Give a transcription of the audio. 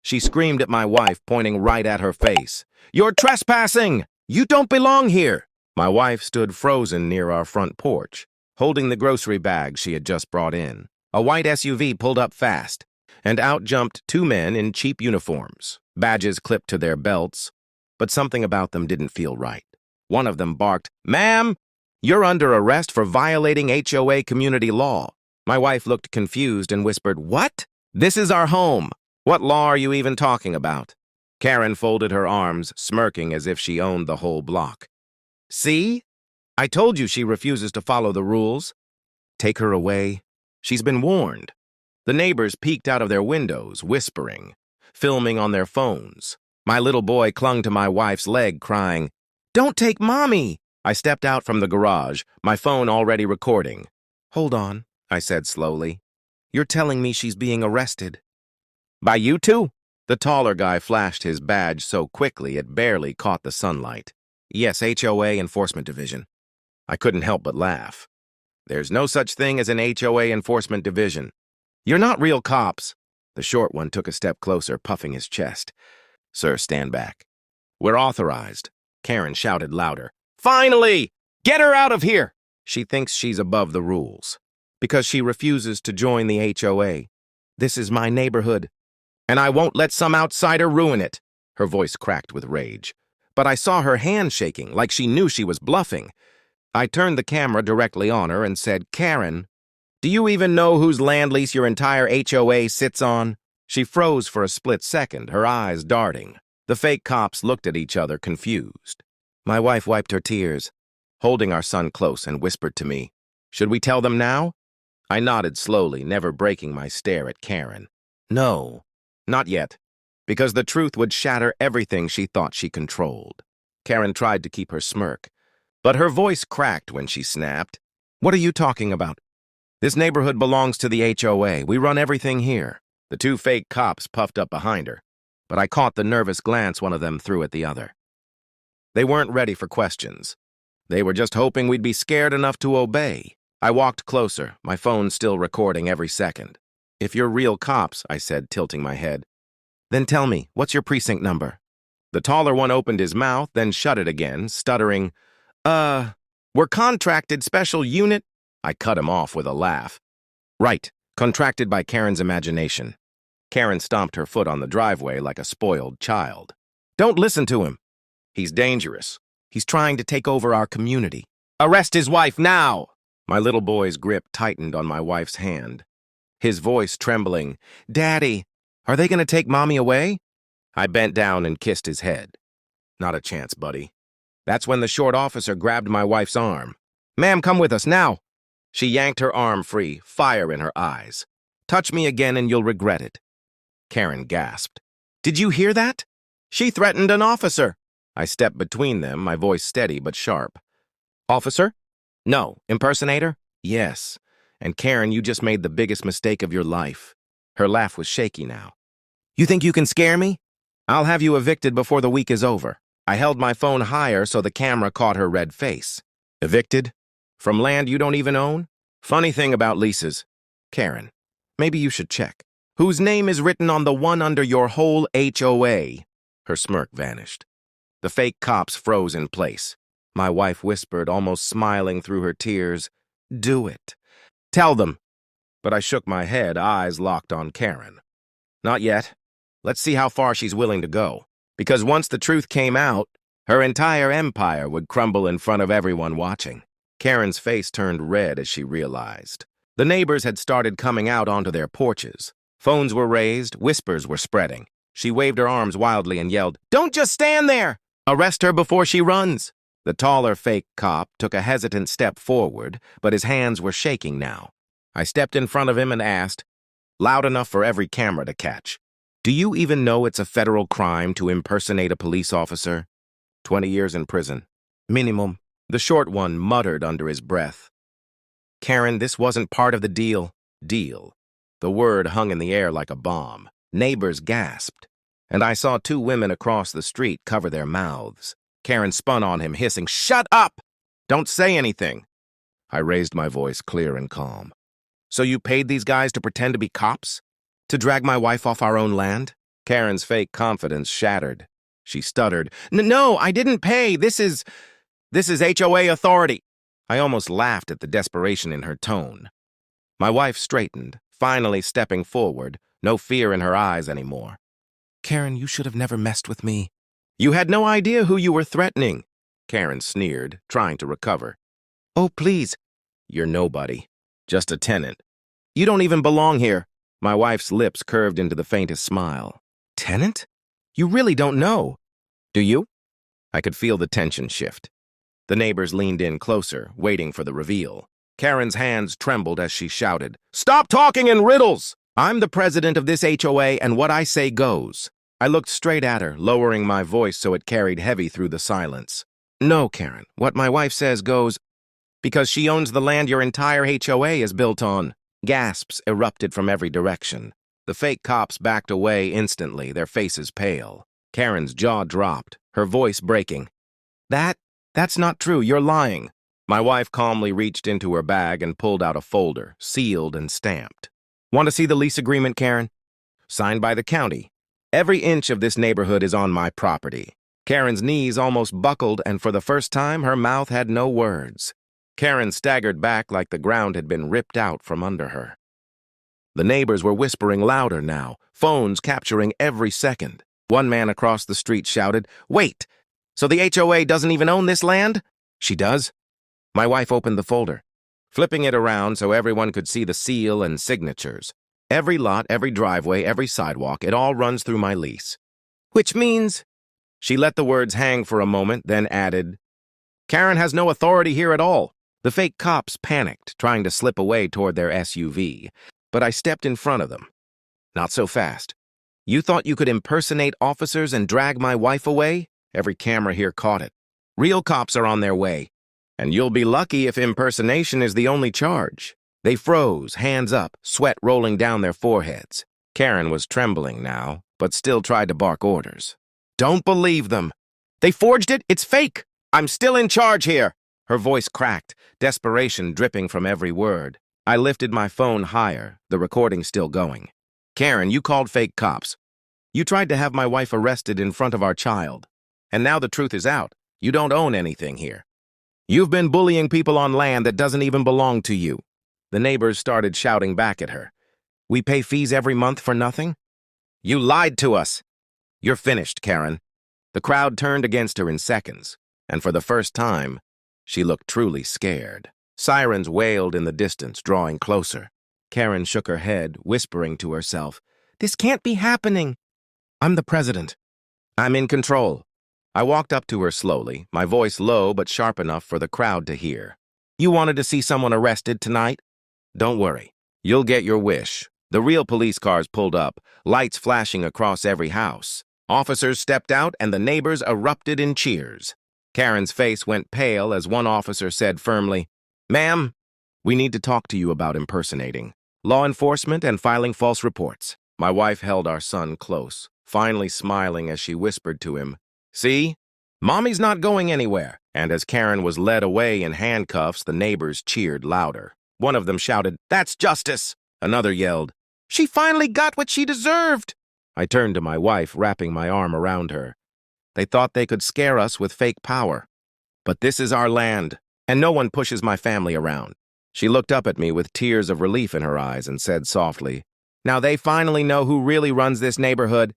She screamed at my wife, pointing right at her face. "You're trespassing! You don't belong here!" My wife stood frozen near our front porch, holding the grocery bag she had just brought in. A white SUV pulled up fast, and out jumped two men in cheap uniforms, badges clipped to their belts, but something about them didn't feel right. One of them barked, "Ma'am, you're under arrest for violating HOA community law." My wife looked confused and whispered, "What? This is our home. What law are you even talking about?" Karen folded her arms, smirking as if she owned the whole block. "See? I told you she refuses to follow the rules. Take her away. She's been warned." The neighbors peeked out of their windows, whispering, filming on their phones. My little boy clung to my wife's leg, crying, "Don't take Mommy!" I stepped out from the garage, my phone already recording. "Hold on," I said slowly. "You're telling me she's being arrested?" "By you two?" The taller guy flashed his badge so quickly it barely caught the sunlight. "Yes, HOA Enforcement Division." I couldn't help but laugh. "There's no such thing as an HOA Enforcement Division. You're not real cops." The short one took a step closer, puffing his chest. "Sir, stand back." "We're authorized." Karen shouted louder. "Finally! Get her out of here!" "She thinks she's above the rules because she refuses to join the HOA. This is my neighborhood, and I won't let some outsider ruin it." Her voice cracked with rage, but I saw her hand shaking like she knew she was bluffing. I turned the camera directly on her and said, "Karen, do you even know whose land lease your entire HOA sits on?" She froze for a split second, her eyes darting. The fake cops looked at each other, confused. My wife wiped her tears, holding our son close, and whispered to me, "Should we tell them now?" I nodded slowly, never breaking my stare at Karen. "No, not yet, because the truth would shatter everything she thought she controlled." Karen tried to keep her smirk, but her voice cracked when she snapped. "What are you talking about? This neighborhood belongs to the HOA. We run everything here." The two fake cops puffed up behind her, but I caught the nervous glance one of them threw at the other. They weren't ready for questions. They were just hoping we'd be scared enough to obey. I walked closer, my phone still recording every second. "If you're real cops," I said, tilting my head, "then tell me, what's your precinct number?" The taller one opened his mouth, then shut it again, stuttering, We're contracted special unit." I cut him off with a laugh. "Right, contracted by Karen's imagination." Karen stomped her foot on the driveway like a spoiled child. "Don't listen to him. He's dangerous. He's trying to take over our community. Arrest his wife now!" My little boy's grip tightened on my wife's hand, his voice trembling. "Daddy, are they going to take Mommy away?" I bent down and kissed his head. "Not a chance, buddy." That's when the short officer grabbed my wife's arm. "Ma'am, come with us now." She yanked her arm free, fire in her eyes. "Touch me again and you'll regret it." Karen gasped. "Did you hear that? She threatened an officer." I stepped between them, my voice steady but sharp. "Officer? No. Impersonator? Yes. And Karen, you just made the biggest mistake of your life." Her laugh was shaky now. "You think you can scare me? I'll have you evicted before the week is over." I held my phone higher so the camera caught her red face. "Evicted? From land you don't even own? Funny thing about leases. Karen, maybe you should check. Whose name is written on the one under your whole HOA?" Her smirk vanished. The fake cops froze in place. My wife whispered, almost smiling through her tears, "Do it. Tell them." But I shook my head, eyes locked on Karen. "Not yet. Let's see how far she's willing to go. Because once the truth came out, her entire empire would crumble in front of everyone watching." Karen's face turned red as she realized. The neighbors had started coming out onto their porches. Phones were raised, whispers were spreading. She waved her arms wildly and yelled, "Don't just stand there! Arrest her before she runs!" The taller fake cop took a hesitant step forward, but his hands were shaking now. I stepped in front of him and asked, loud enough for every camera to catch, "Do you even know it's a federal crime to impersonate a police officer?" 20 years in prison. Minimum. The short one muttered under his breath. "Karen, this wasn't part of the deal." Deal. The word hung in the air like a bomb. Neighbors gasped, and I saw two women across the street cover their mouths. Karen spun on him, hissing, "Shut up! Don't say anything." I raised my voice clear and calm. "So you paid these guys to pretend to be cops? To drag my wife off our own land?" Karen's fake confidence shattered. She stuttered, No, I didn't pay. This is HOA authority. I almost laughed at the desperation in her tone. My wife straightened, finally stepping forward, no fear in her eyes anymore. Karen, you should have never messed with me. You had no idea who you were threatening. Karen sneered, trying to recover. Oh, please. You're nobody. Just a tenant. You don't even belong here. My wife's lips curved into the faintest smile. Tenant? You really don't know. Do you? I could feel the tension shift. The neighbors leaned in closer, waiting for the reveal. Karen's hands trembled as she shouted, Stop talking in riddles! I'm the president of this HOA, and what I say goes. I looked straight at her, lowering my voice so it carried heavy through the silence. No, Karen, what my wife says goes, because she owns the land your entire HOA is built on. Gasps erupted from every direction. The fake cops backed away instantly, their faces pale. Karen's jaw dropped, her voice breaking. That's not true, you're lying. My wife calmly reached into her bag and pulled out a folder, sealed and stamped. Want to see the lease agreement, Karen? Signed by the county. Every inch of this neighborhood is on my property. Karen's knees almost buckled, and for the first time, her mouth had no words. Karen staggered back like the ground had been ripped out from under her. The neighbors were whispering louder now, phones capturing every second. One man across the street shouted, Wait! So the HOA doesn't even own this land? She does? My wife opened the folder, flipping it around so everyone could see the seal and signatures. Every lot, every driveway, every sidewalk, it all runs through my lease. Which means... She let the words hang for a moment, then added, Karen has no authority here at all. The fake cops panicked, trying to slip away toward their SUV, but I stepped in front of them. Not so fast. You thought you could impersonate officers and drag my wife away? Every camera here caught it. Real cops are on their way, and you'll be lucky if impersonation is the only charge. They froze, hands up, sweat rolling down their foreheads. Karen was trembling now, but still tried to bark orders. Don't believe them. They forged it? It's fake. I'm still in charge here. Her voice cracked, desperation dripping from every word. I lifted my phone higher, the recording still going. Karen, you called fake cops. You tried to have my wife arrested in front of our child. And now the truth is out. You don't own anything here. You've been bullying people on land that doesn't even belong to you. The neighbors started shouting back at her. We pay fees every month for nothing? You lied to us. You're finished, Karen. The crowd turned against her in seconds, and for the first time, she looked truly scared. Sirens wailed in the distance, drawing closer. Karen shook her head, whispering to herself, This can't be happening. I'm the president. I'm in control. I walked up to her slowly, my voice low but sharp enough for the crowd to hear. You wanted to see someone arrested tonight? Don't worry. You'll get your wish. The real police cars pulled up, lights flashing across every house. Officers stepped out and the neighbors erupted in cheers. Karen's face went pale as one officer said firmly, Ma'am, we need to talk to you about impersonating, law enforcement, and filing false reports. My wife held our son close, finally smiling as she whispered to him, See? Mommy's not going anywhere. And as Karen was led away in handcuffs, the neighbors cheered louder. One of them shouted, That's justice! Another yelled, She finally got what she deserved! I turned to my wife, wrapping my arm around her. They thought they could scare us with fake power. But this is our land, and no one pushes my family around. She looked up at me with tears of relief in her eyes and said softly, Now they finally know who really runs this neighborhood.